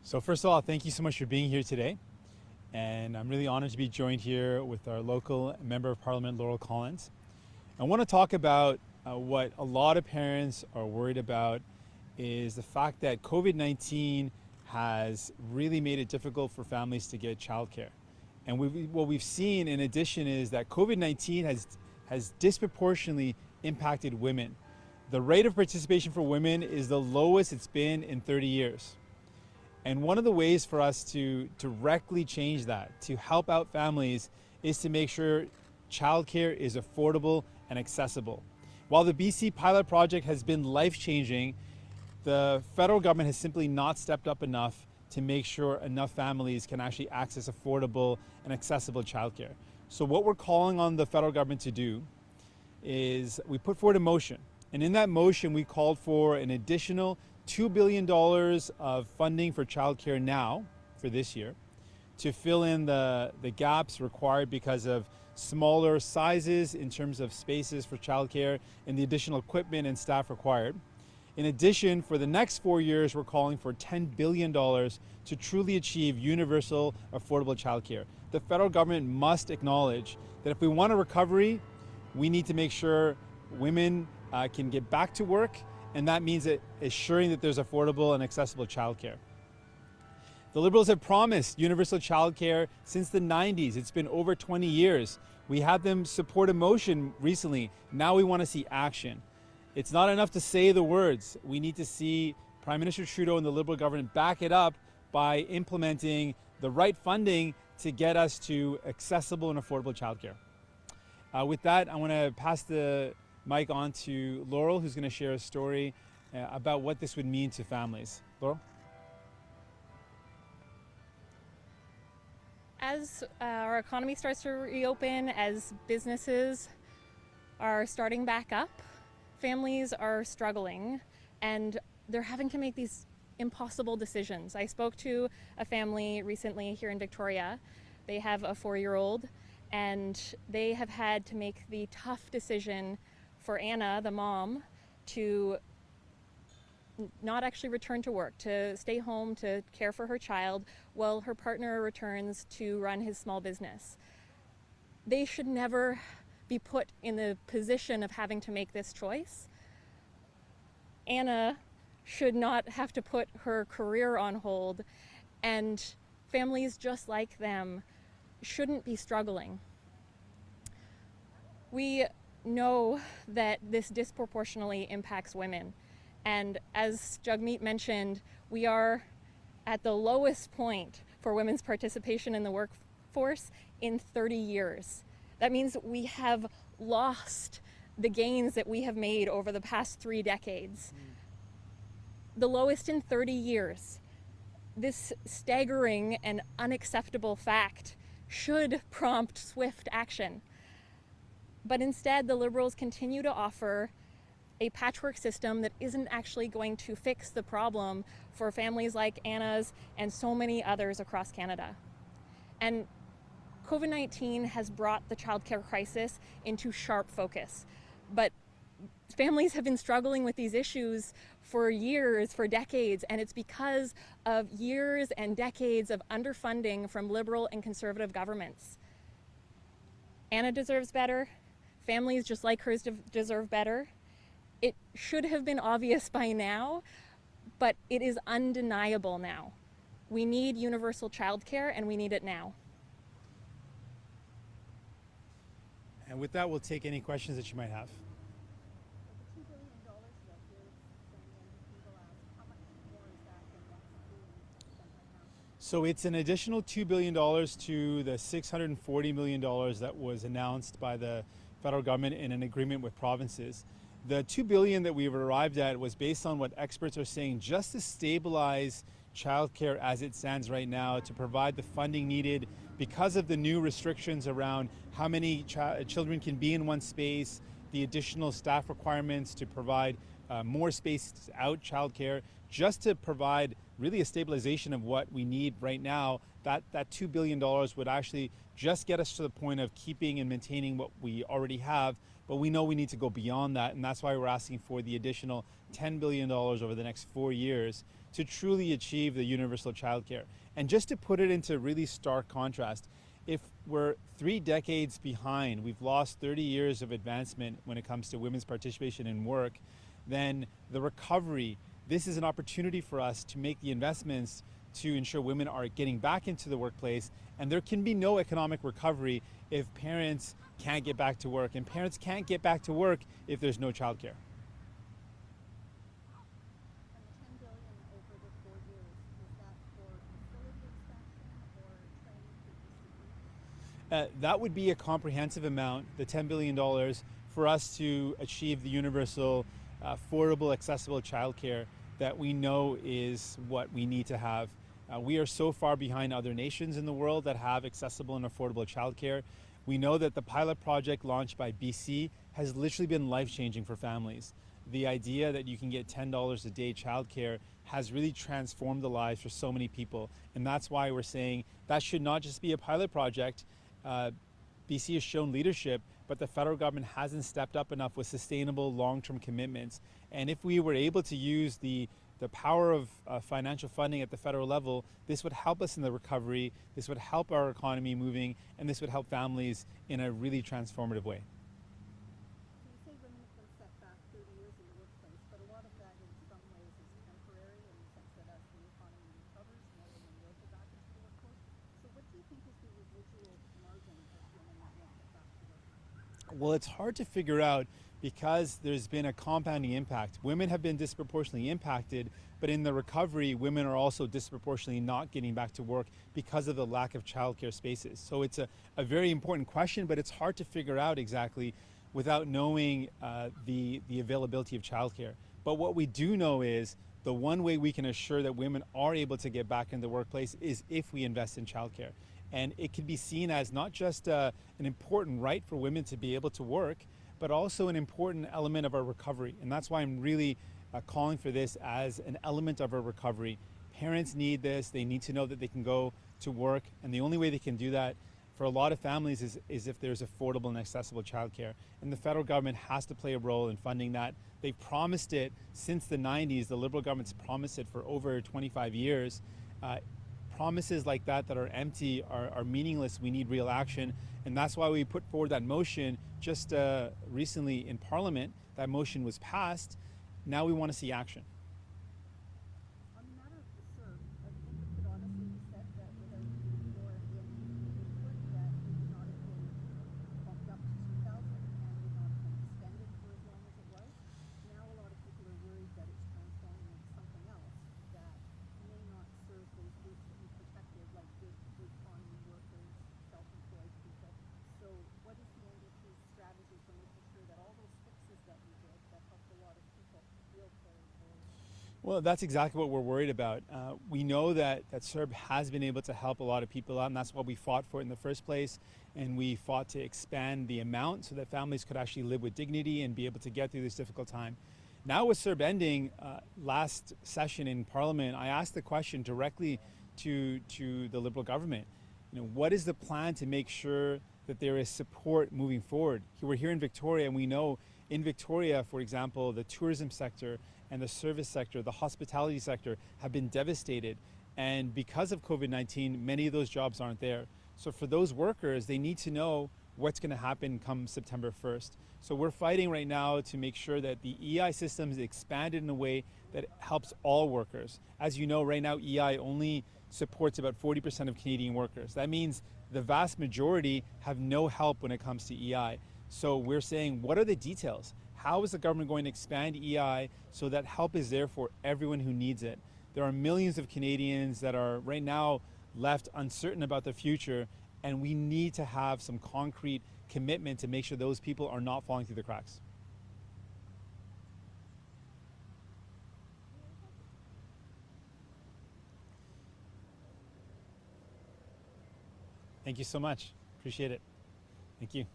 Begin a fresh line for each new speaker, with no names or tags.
So first of all, thank you so much for being here today. And I'm really honored to be joined here with our local Member of Parliament, Laurel Collins. I want to talk about what a lot of parents are worried about is the fact that COVID-19 has really made it difficult for families to get childcare. And what we've seen in addition is that COVID-19 has disproportionately impacted women. The rate of participation for women is the lowest it's been in 30 years. And one of the ways for us to directly change that, to help out families, is to make sure childcare is affordable and accessible. While the BC pilot project has been life-changing, the federal government has simply not stepped up enough to make sure enough families can actually access affordable and accessible childcare. So what we're calling on the federal government to do is we put forward a motion. And in that motion, we called for an additional $2 billion of funding for childcare now for this year to fill in the gaps required because of smaller sizes in terms of spaces for childcare and the additional equipment and staff required. In addition, for the next 4 years, we're calling for $10 billion to truly achieve universal affordable childcare. The federal government must acknowledge that if we want a recovery, we need to make sure women can get back to work, and that means ensuring that there's affordable and accessible childcare. The Liberals have promised universal childcare since the 90s. It's been over 20 years. We had them support a motion recently. Now we want to see action. It's not enough to say the words. We need to see Prime Minister Trudeau and the Liberal government back it up by implementing the right funding to get us to accessible and affordable childcare. With that, I want to pass the mic on to Laurel, who's going to share a story about what this would mean to families. Laurel?
As our economy starts to reopen, as businesses are starting back up, families are struggling and they're having to make these impossible decisions. I spoke to a family recently here in Victoria. They have a 4-year-old and they have had to make the tough decision for Anna, the mom, to not actually return to work, to stay home to care for her child while her partner returns to run his small business. They should never be put in the position of having to make this choice. Anna should not have to put her career on hold, and families just like them shouldn't be struggling. We know that this disproportionately impacts women. And as Jagmeet mentioned, we are at the lowest point for women's participation in the workforce in 30 years. That means we have lost the gains that we have made over the past 3 decades. The lowest in 30 years. This staggering and unacceptable fact should prompt swift action. But instead, the Liberals continue to offer a patchwork system that isn't actually going to fix the problem for families like Anna's and so many others across Canada. And COVID-19 has brought the childcare crisis into sharp focus. But families have been struggling with these issues for years, for decades, and it's because of years and decades of underfunding from Liberal and Conservative governments. Anna deserves better. Families just like hers deserve better. It should have been obvious by now, but it is undeniable now. We need universal childcare, and we need it now.
And with that, we'll take any questions that you might have. So it's an additional $2 billion to the $640 million that was announced by the federal government in an agreement with provinces. The $2 billion that we've arrived at was based on what experts are saying just to stabilize childcare as it stands right now, to provide the funding needed because of the new restrictions around how many children can be in one space, the additional staff requirements to provide more spaced out childcare, just to provide really a stabilization of what we need right now. That $2 billion would actually just get us to the point of keeping and maintaining what we already have, but we know we need to go beyond that, and that's why we're asking for the additional $10 billion over the next 4 years to truly achieve the universal childcare. And just to put it into really stark contrast, if we're 3 decades behind, we've lost 30 years of advancement when it comes to women's participation in work, then the recovery, this is an opportunity for us to make the investments to ensure women are getting back into the workplace. And there can be no economic recovery if parents can't get back to work. And parents can't get back to work if there's no childcare.
And the 10 billion over the 4 years, is that for facility expansion or training for DCE?
That would be a comprehensive amount, the $10 billion, for us to achieve the universal, affordable, accessible childcare that we know is what we need to have. We are so far behind other nations in the world that have accessible and affordable childcare. We know that the pilot project launched by BC has literally been life-changing for families. The idea that you can get $10 a day childcare has really transformed the lives for so many people. And that's why we're saying that should not just be a pilot project. BC has shown leadership, but the federal government hasn't stepped up enough with sustainable long-term commitments. And if we were able to use the power of financial funding at the federal level, this would help us in the recovery, this would help our economy moving, and this would help families in a really transformative way.
So you say women have been set back 30 years in the workplace, but a lot of that in some ways is temporary in the sense that as the economy recovers, more women will go back into the workforce. So what do you think is the residual margin of women that won't get back to work?
Well, it's hard to figure out because there's been a compounding impact. Women have been disproportionately impacted, but in the recovery, women are also disproportionately not getting back to work because of the lack of childcare spaces. So it's a very important question, but it's hard to figure out exactly without knowing the availability of childcare. But what we do know is the one way we can assure that women are able to get back in the workplace is if we invest in childcare. And it can be seen as not just an important right for women to be able to work, but also an important element of our recovery. And that's why I'm really calling for this as an element of our recovery. Parents need this. They need to know that they can go to work. And the only way they can do that for a lot of families is if there's affordable and accessible childcare. And the federal government has to play a role in funding that. They've promised it since the 90s. The Liberal government's promised it for over 25 years. Promises like that are empty are meaningless. We need real action. And that's why we put forward that motion just recently in Parliament. That motion was passed. Now we want to see action.
On the matter of the CERB, I think it could honestly be said that without your and the NDP input, that it would not have been bumped up to 2,000 and would not have been extended for as long as it was. Now a lot of people are worried that it's transforming into something else that may not serve those groups that you protected, like gig economy workers, self-employed people. So what is the NDP's strategy for making sure that all those fixes that we did that helped a lot of people will carry forward?
Well, that's exactly what we're worried about. We know that CERB has been able to help a lot of people out, and that's why we fought for it in the first place. And we fought to expand the amount so that families could actually live with dignity and be able to get through this difficult time. Now with CERB ending, last session in Parliament, I asked the question directly to the Liberal government. What is the plan to make sure that there is support moving forward? We're here in Victoria, and we know in Victoria, for example, the tourism sector and the service sector, the hospitality sector have been devastated. And because of COVID-19, many of those jobs aren't there. So for those workers, they need to know what's going to happen come September 1st. So we're fighting right now to make sure that the EI system is expanded in a way that helps all workers. As you know, right now, EI only supports about 40% of Canadian workers. That means the vast majority have no help when it comes to EI. So we're saying, what are the details? How is the government going to expand EI so that help is there for everyone who needs it? There are millions of Canadians that are right now left uncertain about the future, and we need to have some concrete commitment to make sure those people are not falling through the cracks. Thank you so much. Appreciate it. Thank you.